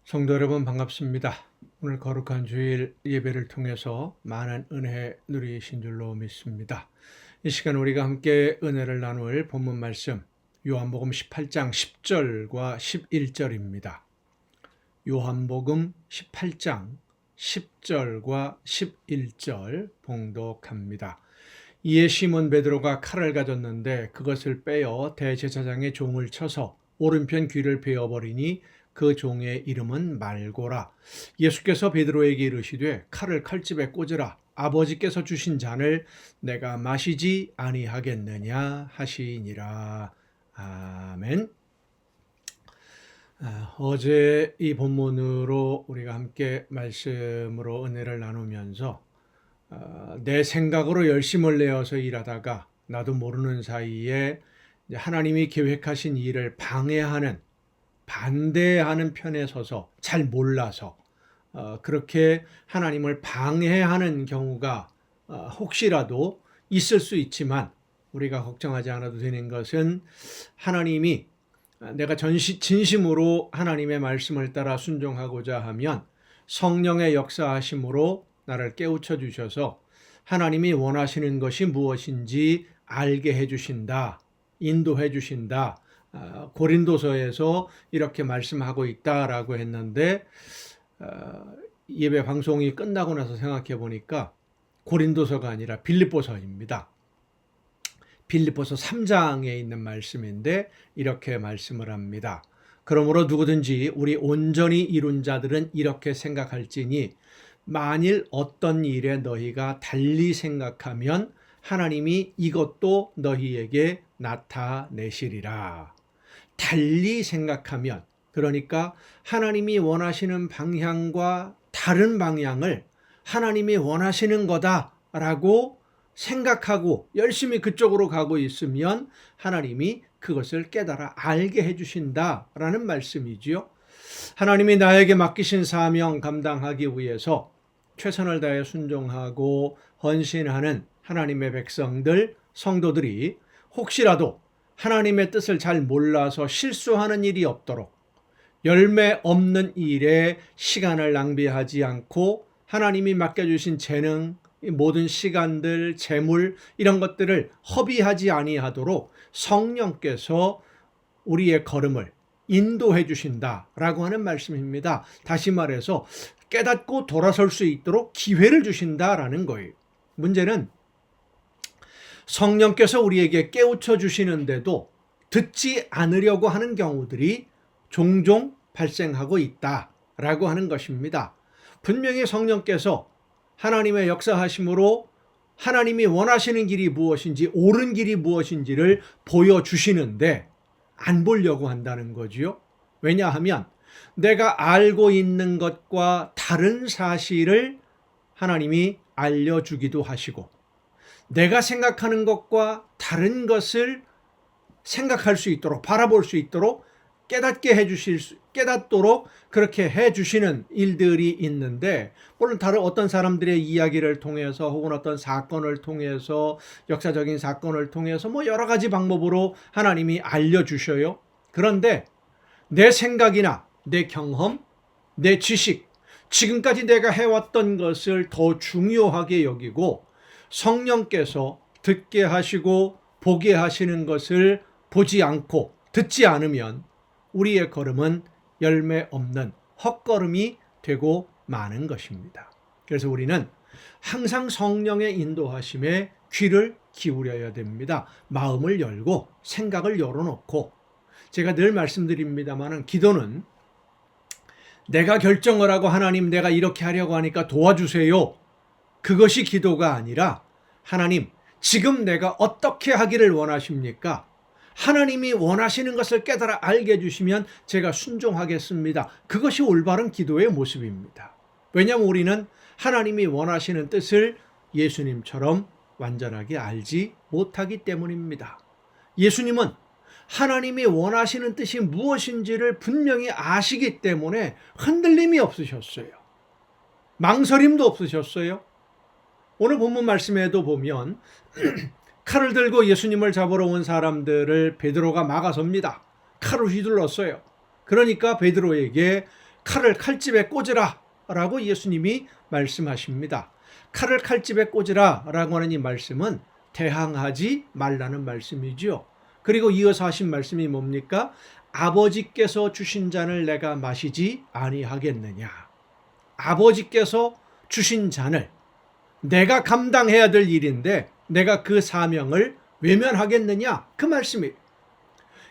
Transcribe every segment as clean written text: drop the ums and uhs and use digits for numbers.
성도 여러분 반갑습니다. 오늘 거룩한 주일 예배를 통해서 많은 은혜 누리신 줄로 믿습니다. 이 시간 우리가 함께 은혜를 나눌 본문 말씀 요한복음 18장 10절과 11절입니다. 요한복음 18장 10절과 11절 봉독합니다. 이에 시몬 베드로가 칼을 가졌는데 그것을 빼어 대제사장의 종을 쳐서 오른편 귀를 베어버리니 그 종의 이름은 말고라. 예수께서 베드로에게 이르시되 칼을 칼집에 꽂으라. 아버지께서 주신 잔을 내가 마시지 아니하겠느냐 하시니라. 아멘. 어제 이 본문으로 우리가 함께 말씀으로 은혜를 나누면서 내 생각으로 열심을 내어서 일하다가 나도 모르는 사이에 하나님이 계획하신 일을 방해하는 반대하는 편에 서서 잘 몰라서 그렇게 하나님을 방해하는 경우가 혹시라도 있을 수 있지만 우리가 걱정하지 않아도 되는 것은 하나님이 내가 진심으로 하나님의 말씀을 따라 순종하고자 하면 성령의 역사하심으로 나를 깨우쳐 주셔서 하나님이 원하시는 것이 무엇인지 알게 해주신다, 인도해 주신다. 고린도서에서 이렇게 말씀하고 있다라고 했는데 예배 방송이 끝나고 나서 생각해 보니까 고린도서가 아니라 빌립보서입니다. 빌립보서 3장에 있는 말씀인데 이렇게 말씀을 합니다. 그러므로 누구든지 우리 온전히 이룬 자들은 이렇게 생각할지니 만일 어떤 일에 너희가 달리 생각하면 하나님이 이것도 너희에게 나타내시리라. 달리 생각하면, 그러니까 하나님이 원하시는 방향과 다른 방향을 하나님이 원하시는 거다라고 생각하고 열심히 그쪽으로 가고 있으면 하나님이 그것을 깨달아 알게 해주신다라는 말씀이지요. 하나님이 나에게 맡기신 사명 감당하기 위해서 최선을 다해 순종하고 헌신하는 하나님의 백성들, 성도들이 혹시라도 하나님의 뜻을 잘 몰라서 실수하는 일이 없도록 열매 없는 일에 시간을 낭비하지 않고 하나님이 맡겨주신 재능, 모든 시간들, 재물 이런 것들을 허비하지 아니하도록 성령께서 우리의 걸음을 인도해 주신다라고 하는 말씀입니다. 다시 말해서 깨닫고 돌아설 수 있도록 기회를 주신다라는 거예요. 문제는 성령께서 우리에게 깨우쳐 주시는데도 듣지 않으려고 하는 경우들이 종종 발생하고 있다라고 하는 것입니다. 분명히 성령께서 하나님의 역사하심으로 하나님이 원하시는 길이 무엇인지 옳은 길이 무엇인지를 보여주시는데 안 보려고 한다는 거지요. 왜냐하면 내가 알고 있는 것과 다른 사실을 하나님이 알려주기도 하시고 내가 생각하는 것과 다른 것을 생각할 수 있도록 바라볼 수 있도록 깨닫도록 그렇게 해주시는 일들이 있는데 물론 다른 어떤 사람들의 이야기를 통해서 혹은 어떤 사건을 통해서 역사적인 사건을 통해서 뭐 여러 가지 방법으로 하나님이 알려주셔요. 그런데 내 생각이나 내 경험, 내 지식, 지금까지 내가 해왔던 것을 더 중요하게 여기고 성령께서 듣게 하시고 보게 하시는 것을 보지 않고 듣지 않으면 우리의 걸음은 열매 없는 헛걸음이 되고 마는 것입니다. 그래서 우리는 항상 성령의 인도하심에 귀를 기울여야 됩니다. 마음을 열고 생각을 열어놓고 제가 늘 말씀드립니다만 기도는 내가 결정을 하고 하나님 내가 이렇게 하려고 하니까 도와주세요. 그것이 기도가 아니라 하나님 지금 내가 어떻게 하기를 원하십니까? 하나님이 원하시는 것을 깨달아 알게 해주시면 제가 순종하겠습니다. 그것이 올바른 기도의 모습입니다. 왜냐하면 우리는 하나님이 원하시는 뜻을 예수님처럼 완전하게 알지 못하기 때문입니다. 예수님은 하나님이 원하시는 뜻이 무엇인지를 분명히 아시기 때문에 흔들림이 없으셨어요. 망설임도 없으셨어요. 오늘 본문 말씀에도 보면 칼을 들고 예수님을 잡으러 온 사람들을 베드로가 막아섭니다. 칼을 휘둘렀어요. 그러니까 베드로에게 칼을 칼집에 꽂으라 라고 예수님이 말씀하십니다. 칼을 칼집에 꽂으라 라고 하는 이 말씀은 대항하지 말라는 말씀이지요. 그리고 이어서 하신 말씀이 뭡니까? 아버지께서 주신 잔을 내가 마시지 아니하겠느냐. 아버지께서 주신 잔을 내가 감당해야 될 일인데 내가 그 사명을 외면하겠느냐, 그 말씀이에요.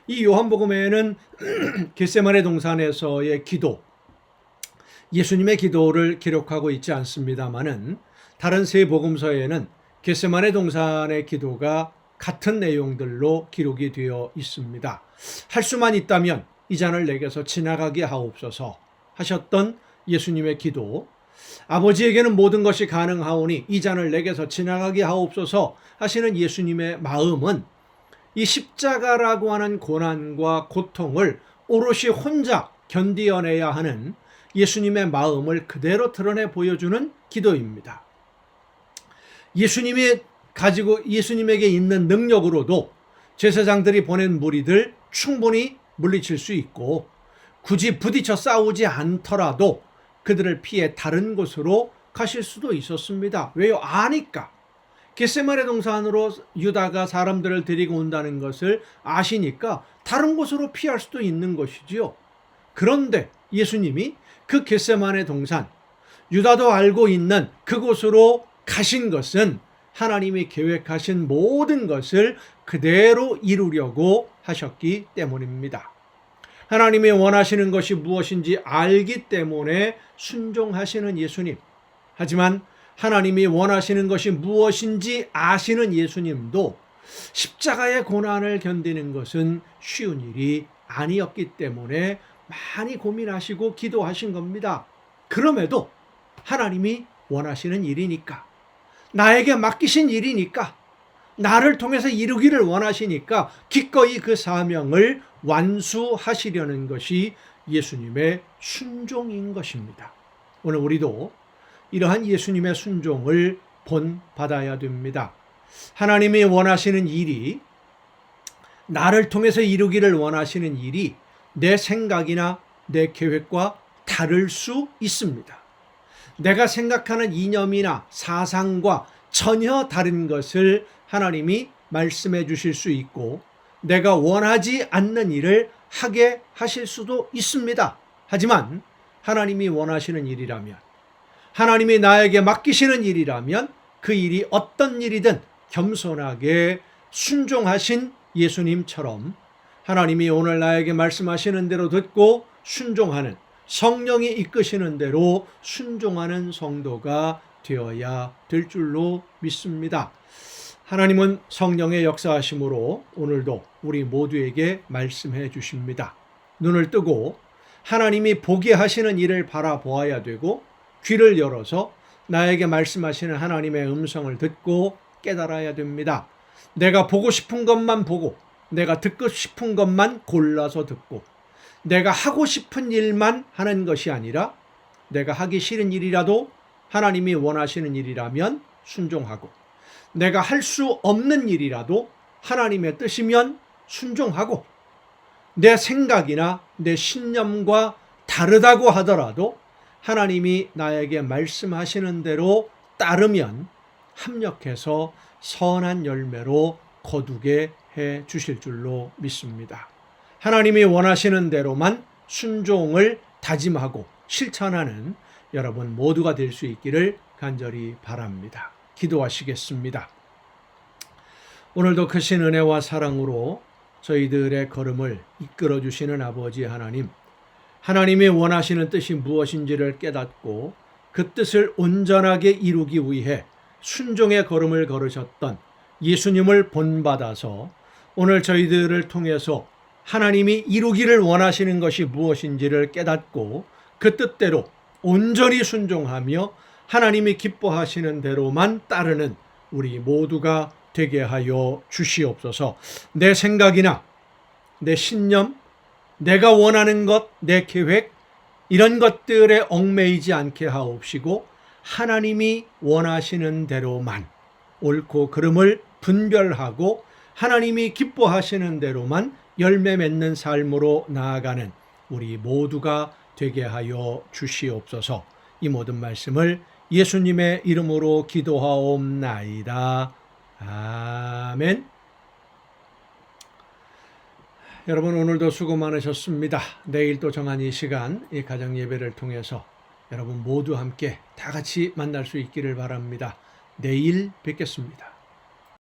이 요한복음에는 겟세마네 동산에서의 기도, 예수님의 기도를 기록하고 있지 않습니다만은 다른 세 복음서에는 겟세마네 동산의 기도가 같은 내용들로 기록이 되어 있습니다. 할 수만 있다면 이 잔을 내게서 지나가게 하옵소서 하셨던 예수님의 기도, 아버지에게는 모든 것이 가능하오니 이 잔을 내게서 지나가게 하옵소서 하시는 예수님의 마음은 이 십자가라고 하는 고난과 고통을 오롯이 혼자 견디어내야 하는 예수님의 마음을 그대로 드러내 보여주는 기도입니다. 예수님에게 있는 능력으로도 제사장들이 보낸 무리들 충분히 물리칠 수 있고, 굳이 부딪혀 싸우지 않더라도 그들을 피해 다른 곳으로 가실 수도 있었습니다. 왜요? 아니까. 겟세마네 동산으로 유다가 사람들을 데리고 온다는 것을 아시니까 다른 곳으로 피할 수도 있는 것이지요. 그런데 예수님이 그 겟세마네 동산, 유다도 알고 있는 그곳으로 가신 것은 하나님이 계획하신 모든 것을 그대로 이루려고 하셨기 때문입니다. 하나님이 원하시는 것이 무엇인지 알기 때문에 순종하시는 예수님. 하지만 하나님이 원하시는 것이 무엇인지 아시는 예수님도 십자가의 고난을 견디는 것은 쉬운 일이 아니었기 때문에 많이 고민하시고 기도하신 겁니다. 그럼에도 하나님이 원하시는 일이니까, 나에게 맡기신 일이니까, 나를 통해서 이루기를 원하시니까 기꺼이 그 사명을 완수하시려는 것이 예수님의 순종인 것입니다. 오늘 우리도 이러한 예수님의 순종을 본받아야 됩니다. 하나님이 원하시는 일이, 나를 통해서 이루기를 원하시는 일이 내 생각이나 내 계획과 다를 수 있습니다. 내가 생각하는 이념이나 사상과 전혀 다른 것을 하나님이 말씀해 주실 수 있고, 내가 원하지 않는 일을 하게 하실 수도 있습니다. 하지만 하나님이 원하시는 일이라면, 하나님이 나에게 맡기시는 일이라면 그 일이 어떤 일이든 겸손하게 순종하신 예수님처럼 하나님이 오늘 나에게 말씀하시는 대로 듣고 순종하는, 성령이 이끄시는 대로 순종하는 성도가 되어야 될 줄로 믿습니다. 하나님은 성령의 역사하심으로 오늘도 우리 모두에게 말씀해 주십니다. 눈을 뜨고 하나님이 보게 하시는 일을 바라보아야 되고, 귀를 열어서 나에게 말씀하시는 하나님의 음성을 듣고 깨달아야 됩니다. 내가 보고 싶은 것만 보고, 내가 듣고 싶은 것만 골라서 듣고, 내가 하고 싶은 일만 하는 것이 아니라 내가 하기 싫은 일이라도 하나님이 원하시는 일이라면 순종하고, 내가 할 수 없는 일이라도 하나님의 뜻이면 순종하고, 내 생각이나 내 신념과 다르다고 하더라도 하나님이 나에게 말씀하시는 대로 따르면 합력해서 선한 열매로 거두게 해 주실 줄로 믿습니다. 하나님이 원하시는 대로만 순종을 다짐하고 실천하는 여러분 모두가 될 수 있기를 간절히 바랍니다. 기도하시겠습니다. 오늘도 크신 은혜와 사랑으로 저희들의 걸음을 이끌어 주시는 아버지 하나님, 하나님이 원하시는 뜻이 무엇인지를 깨닫고 그 뜻을 온전하게 이루기 위해 순종의 걸음을 걸으셨던 예수님을 본받아서 오늘 저희들을 통해서 하나님이 이루기를 원하시는 것이 무엇인지를 깨닫고 그 뜻대로 온전히 순종하며 하나님이 기뻐하시는 대로만 따르는 우리 모두가 되게 하여 주시옵소서. 내 생각이나 내 신념, 내가 원하는 것, 내 계획, 이런 것들에 얽매이지 않게 하옵시고 하나님이 원하시는 대로만, 옳고 그름을 분별하고 하나님이 기뻐하시는 대로만 열매 맺는 삶으로 나아가는 우리 모두가 되게 하여 주시옵소서. 이 모든 말씀을 예수님의 이름으로 기도하옵나이다. 아멘. 여러분, 오늘도 수고 많으셨습니다. 내일 또 정한 이 시간, 이 가정 예배를 통해서 여러분 모두 함께 다 같이 만날 수 있기를 바랍니다. 내일 뵙겠습니다.